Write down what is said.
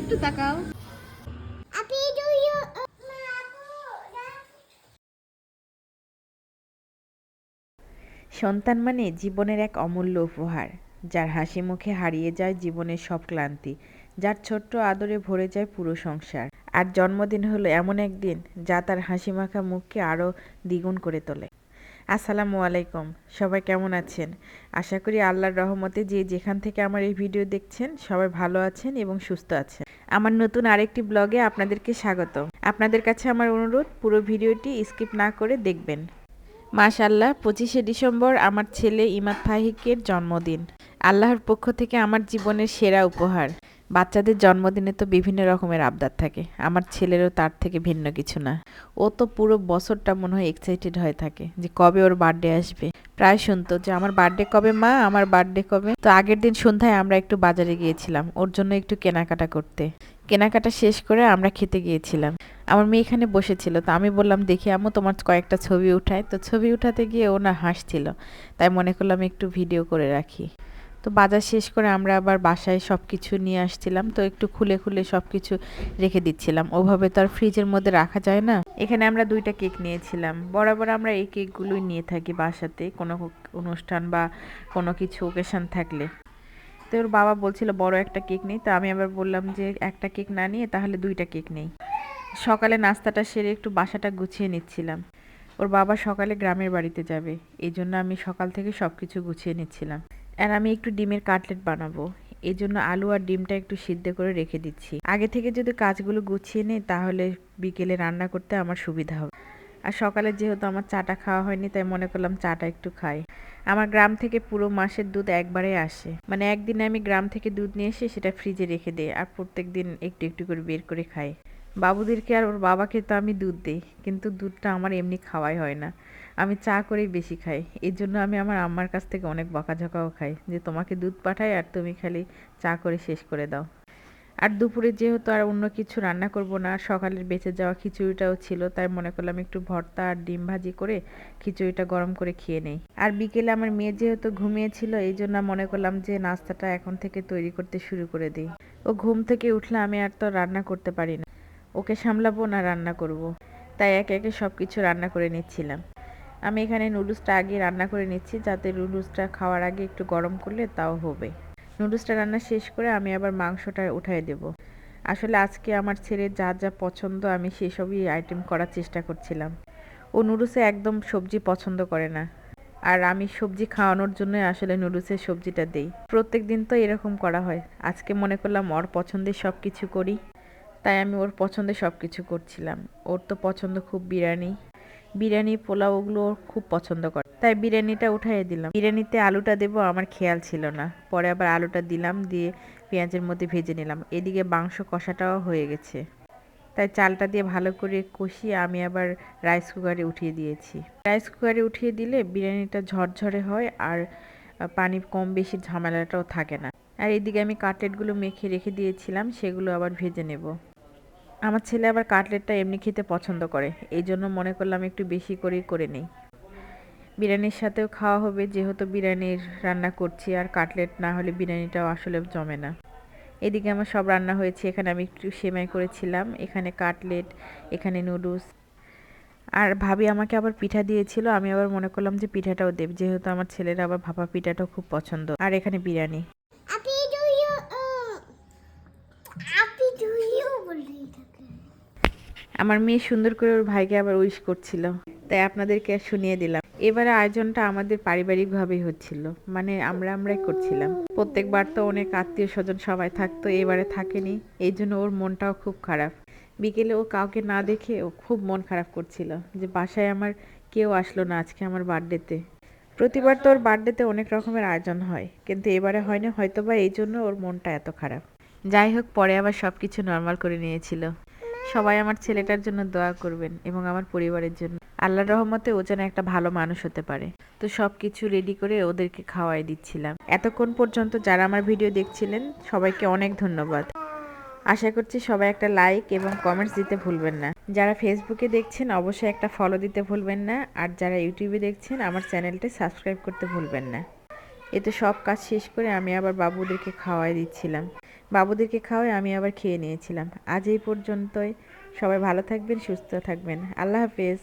একটু তাকাও। সন্তান মানে জীবনের এক অমূল্য উপহার, যার হাসি মুখে হারিয়ে যায় জীবনের সব ক্লান্তি, যার ছোট্ট আদরে ভরে যায় পুরো সংসার। আর জন্মদিন হলো এমন একদিন যা তার হাসিমাখা মুখকে আরও দ্বিগুণ করে তোলে। আসসালামু আলাইকুম, সবাই কেমন আছেন? আশা করি আল্লাহর রহমতে যে যেখান থেকে আমার এই ভিডিও দেখছেন সবাই ভালো আছেন এবং সুস্থ আছেন। আমার নতুন আরেকটি ব্লগে আপনাদেরকে স্বাগত। আপনাদের কাছে আমার অনুরোধ, পুরো ভিডিওটি স্কিপ না করে দেখবেন। মাশাআল্লাহ, 25শে ডিসেম্বর আমার ছেলে ইমাদ ফাহিকের জন্মদিন। আল্লাহর পক্ষ থেকে আমার জীবনের সেরা উপহার। বাচ্চাদের জন্মদিনে তো বিভিন্ন রকমের আবদার থাকে, আমার ছেলেরও তার থেকে ভিন্ন কিছু না। ও তো পুরো বছরটা মনে হয় এক্সাইটেড হয়ে থাকে যে কবে ওর বার্থডে আসবে। প্রায় শুনতো যে আমার বার্থডে কবে মা, আমার বার্থডে কবে। তো আগের দিন সন্ধ্যায় আমরা একটু বাজারে গিয়েছিলাম ওর জন্য একটু কেনাকাটা করতে। কেনাকাটা শেষ করে আমরা খেতে গিয়েছিলাম। আমার মেয়ে এখানে বসেছিল, তো আমি বললাম দেখি আম্মু তোমার কয়েকটা ছবি উঠায়। তো ছবি উঠাতে গিয়ে ও না হাসছিল, তাই মনে করলাম একটু ভিডিও করে রাখি। তো বাজার শেষ করে আমরা আবার বাসায় সব কিছু নিয়ে আসছিলাম, তো একটু খুলে খুলে সব কিছু রেখে দিচ্ছিলাম। ওভাবে তো আর ফ্রিজের মধ্যে রাখা যায় না। এখানে আমরা 2টা কেক নিয়েছিলাম। বরাবর আমরা এই কেকগুলোই নিয়ে থাকি বাসাতে কোনো অনুষ্ঠান বা কোনো কিছু ওকেশন থাকলে। তো ওর বাবা বলছিল বড় একটা কেক নেই, তো আমি আবার বললাম যে একটা কেক না নিয়ে তাহলে 2টা কেক নেই। সকালে নাস্তাটা সেরে একটু বাসাটা গুছিয়ে নিচ্ছিলাম। ওর বাবা সকালে গ্রামের বাড়িতে যাবে, এই জন্য আমি সকাল থেকে সব কিছু গুছিয়ে নিচ্ছিলাম। আর আমি একটু ডিমের কাটলেট বানাবো, এই জন্য আলু আর ডিমটা একটু সিদ্ধ করে রেখে দিচ্ছি। আগে থেকে যদি কাজগুলো গুছিয়ে নিই তাহলে বিকেলে রান্না করতে আমার সুবিধা হবে। আর সকালে যেহেতু আমার চাটা খাওয়া হয়নি, তাই মনে করলাম চাটা একটু খাই। আমার গ্রাম থেকে পুরো মাসের দুধ একবারে আসে, মানে একদিনে আমি গ্রাম থেকে দুধ নিয়ে এসে সেটা ফ্রিজে রেখে দিই আর প্রত্যেক দিন একটু একটু করে বের করে খাই। বাবুদেরকে আর ওর বাবাকে তো আমি দুধ দিই, কিন্তু দুধটা আমার এমনি খাওয়াই হয় না। আমি চা করেই বেশি খাই। এর জন্য আমি আমার আম্মার কাছ থেকে অনেক বকাঝকাও খাই যে তোমাকে দুধ পাঠাই আর তুমি খালি চা করে শেষ করে দাও। আর দুপুরে যেহেতু আর অন্য কিছু রান্না করব না, সকালের বেঁচে যাওয়া খিচুড়িটাও ছিল, তাই মনে করলাম একটু ভর্তা আর ডিম ভাজি করে খিচুড়িটা গরম করে খেয়ে নেই। আর বিকেলে আমার মেয়ে যেহেতু ঘুমিয়েছিল, এই জন্য মনে করলাম যে নাস্তাটা এখন থেকে তৈরি করতে শুরু করে দিই। ও ঘুম থেকে উঠলে আমি আর তো রান্না করতে পারি না, ওকে সামলাবো না রান্না করব। তাই একে একে সব কিছু রান্না করে নিচ্ছিলাম। আমি এখানে নুডলসটা আগে রান্না করে নিচ্ছি, যাতে নুডলসটা খাওয়ার আগে একটু গরম করলে তাও হবে। নুডলসটা রান্না শেষ করে আমি আবার মাংসটা উঠায় দেব। আসলে আজকে আমার ছেলের যা যা পছন্দ আমি সেসবই আইটেম করার চেষ্টা করছিলাম। ও নুডলসে একদম সবজি পছন্দ করে না, আর আমি সবজি খাওয়ানোর জন্যই আসলে নুডলসের সবজিটা দেই। প্রত্যেক দিন তো এরকম করা হয়, আজকে মনে করলাম ওর পছন্দের সব কিছু করি, তাই আমি ওর পছন্দের সব কিছু করছিলাম। ওর তো পছন্দ খুব বিরিয়ানি, বিরিয়ানি পোলাও ওগুলো ওর খুব পছন্দ করে, তাই বিরিয়ানিটা উঠাইয়ে দিলাম। বিরিয়ানিতে আলুটা দেবো আমার খেয়াল ছিল না, পরে আবার আলুটা দিলাম, দিয়ে পেঁয়াজের মধ্যে ভেজে নিলাম। এদিকে মাংস কষাটাও হয়ে গেছে, তাই চালটা দিয়ে ভালো করে কষিয়ে আমি আবার রাইস কুকারে উঠিয়ে দিয়েছি। রাইস কুকারে উঠিয়ে দিলে বিরিয়ানিটা ঝরঝরে হয় আর পানি কম বেশি ঝামেলাটাও থাকে না। আর এদিকে আমি কাটলেটগুলো মেখে রেখে দিয়েছিলাম, সেগুলো আবার ভেজে নেব। আমার ছেলে আবার কাটলেটটা এমনি খেতে পছন্দ করে, এই জন্য মনে করলাম একটু বেশি করেই করে নেই। বিরিয়ানির সাথেও খাওয়া হবে, যেহেতু বিরিয়ানির রান্না করছি, আর কাটলেট না হলে বিরিয়ানিটাও আসলে জমে না। এদিকে আমার সব রান্না হয়েছে, এখানে আমি একটু সেমাই করেছিলাম, এখানে কাটলেট, এখানে নুডলস। আর ভাবি আমাকে আবার পিঠা দিয়েছিল, আমি আবার মনে করলাম যে পিঠাটাও দেব, যেহেতু আমার ছেলের আবার ভাপা পিঠাটাও খুব পছন্দ। আর এখানে বিরিয়ানি। আমার মেয়ে সুন্দর করে ওর ভাইকে আবার উইশ করছিল, তাই আপনাদেরকে শুনিয়ে দিলাম। এবারে আয়োজনটা আমাদের পারিবারিকভাবেই হচ্ছিল, মানে আমরাই করছিলাম। প্রত্যেকবার তো অনেক আত্মীয় স্বজন সবাই থাকতো, এবারে থাকেনি, এই জন্য ওর মনটাও খুব খারাপ। বিকেলে ও কাউকে না দেখে ও খুব মন খারাপ করছিল যে বাসায় আমার কেউ আসলো না আজকে আমার বার্থডেতে। প্রতিবার তো ওর বার্থডেতে অনেক রকমের আয়োজন হয়, কিন্তু এবারে হয়নি, হয়তোবা এই জন্য ওর মনটা এত খারাপ। যাই হোক, পরে আবার সবকিছু নর্মাল করে নিয়েছিল। সবাই আমার ছেলেটার জন্য দোয়া করবেন এবং আমার পরিবারের জন্য। আল্লাহর রহমতে ও যেন একটা ভালো মানুষ হতে পারে। তো সব কিছু রেডি করে ওদেরকে খাওয়াই দিচ্ছিলাম। এতক্ষণ পর্যন্ত যারা আমার ভিডিও দেখছিলেন সবাইকে অনেক ধন্যবাদ। আশা করছি সবাই একটা লাইক এবং কমেন্টস দিতে ভুলবেন না। যারা ফেসবুকে দেখছেন অবশ্যই একটা ফলো দিতে ভুলবেন না, আর যারা ইউটিউবে দেখছেন আমার চ্যানেলটি সাবস্ক্রাইব করতে ভুলবেন না। এতে সব কাজ শেষ করে আমি আবার বাবুদেরকে খাওয়াই দিচ্ছিলাম। বাবুদেরকে খাওয়াই আমি আবার খেয়ে নিয়েছিলাম। আজ এই পর্যন্তই। সবাই ভালো থাকবেন, সুস্থ থাকবেন। আল্লাহ হাফেজ।